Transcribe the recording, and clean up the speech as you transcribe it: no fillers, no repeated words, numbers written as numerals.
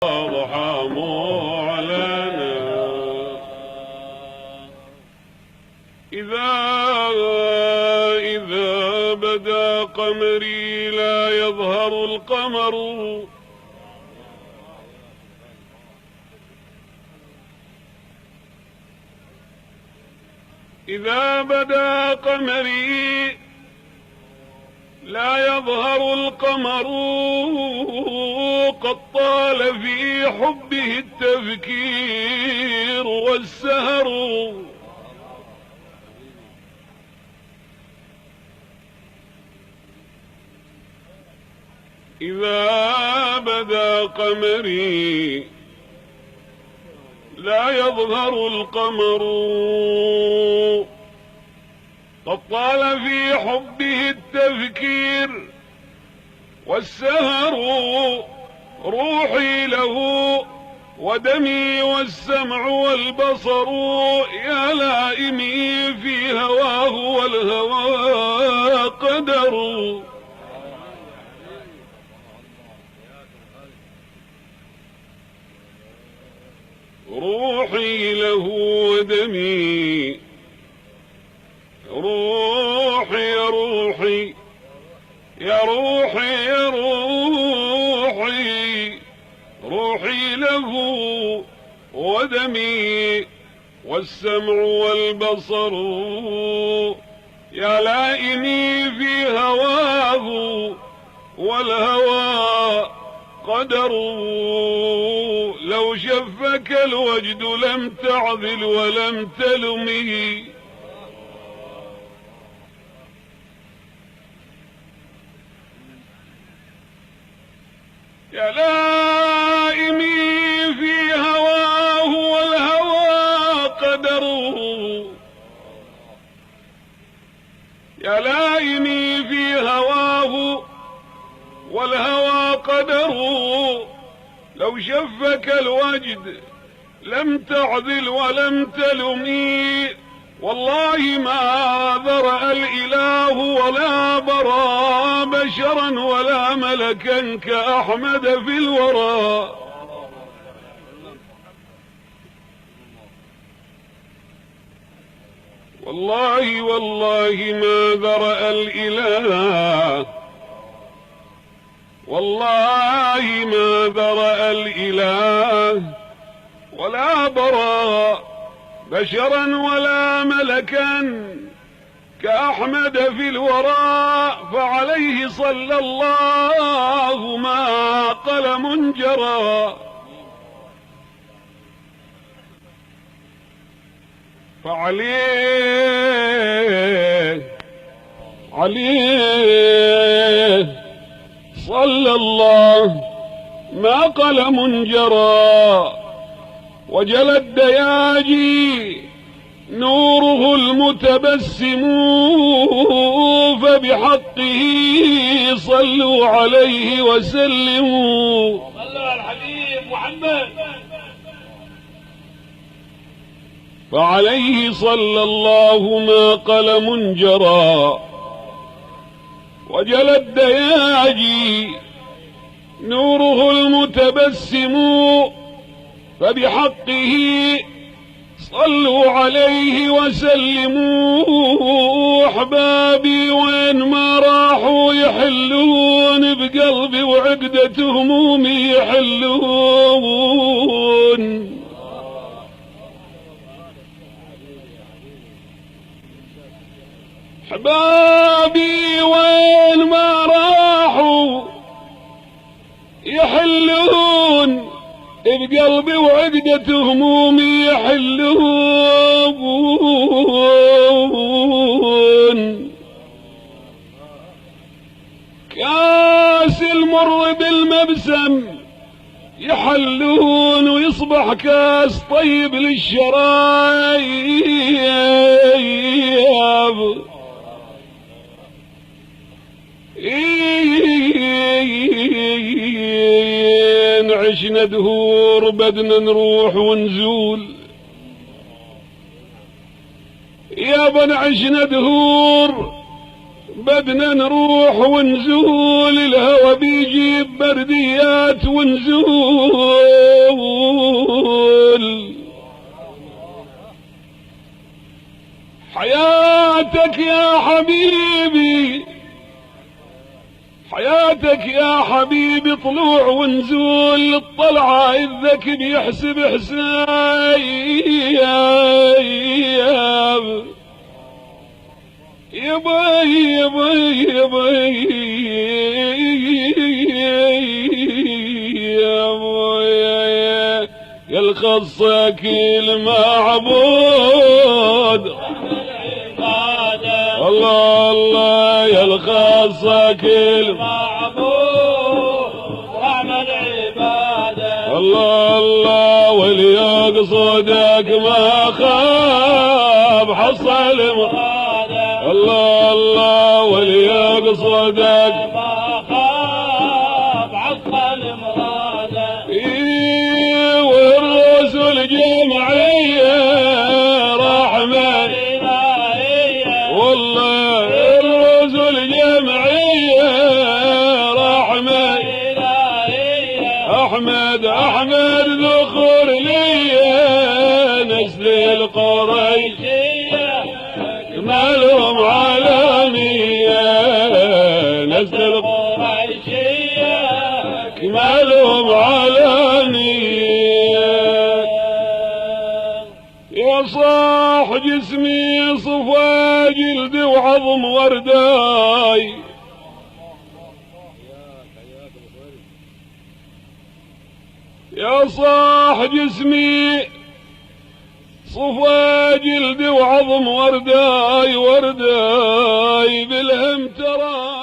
ارحموا علينا. إذا بدا قمري لا يظهر القمر، إذا بدا قمري لا يظهر القمر، قد طال في حبه التفكير والسهر. إذا بدا قمري لا يظهر القمر، قد طال في حبه التفكير والسهر. روحي له ودمي والسمع والبصر، يا لائمي في هواه والهوى قدر. روحي له ودمي، روحي يا روحي يا روحي يا روحي، روحي له ودمي والسمع والبصر، يا لائمي في هواه والهوى قدر. لو شفك الوجد لم تعذل ولم تلمه، يا لائمي في هواه والهوى قدره، يا لائمي في هواه والهوى قدره. لو شفك الوجد لم تعذل ولم تلمي، والله ما ذرأ الإله ولا برى بشرا ولا ملكا كأحمد في الورى. والله والله ما ذرأ الإله، والله ما ذرأ الإله ولا برى بشرا ولا ملكا كأحمد في الورى. فعليه صلى الله ما قلم جرى، عليه صلى الله ما قلم جرى. وجلى الدياجي نوره المتبسم، فبحقه صلوا عليه وسلموا. صلوا على الحبيب محمد. فعليه صلى الله ما قلم جرى. وجلى الدياجي نوره المتبسم، فبحقه صلوا عليه وسلموا. أحبابي وين ما راحوا يحلون بقلبي، وعقدة همومي يحلون. أحبابي وين ما راحوا يحلون بقلبي، وعقدة همومي يحلون. كاس المر بالمبسم يحلون، ويصبح كاس طيب للشرايب. عشنا دهور بدنا نروح ونزول، يا بن عشنا دهور بدنا نروح ونزول، الهوى بيجيب برديات ونزول. حبيبي حياتك يا حبيبي طلوع ونزول للطلعة إذك بيحسب حساب يبا يبا يبا يا الخصك المعبود الله الله يا الخصك المعبود واعمل عباده الله الله واللي يقصدك ما خاب حصل الله الله واللي يقصدك ما خاب عقل مراده والرسل جمعية رحمة والله الرسل جمعية رحمة أحمد أحمد ذخر لي نسل القريشية مالهم عالمية نسل القريشية مالهم علانية يا صاح جسمي صفا جلد وعظم ورداي يا صاح جسمي صفا جلد وعظم ورداي ورداي بالهم ترى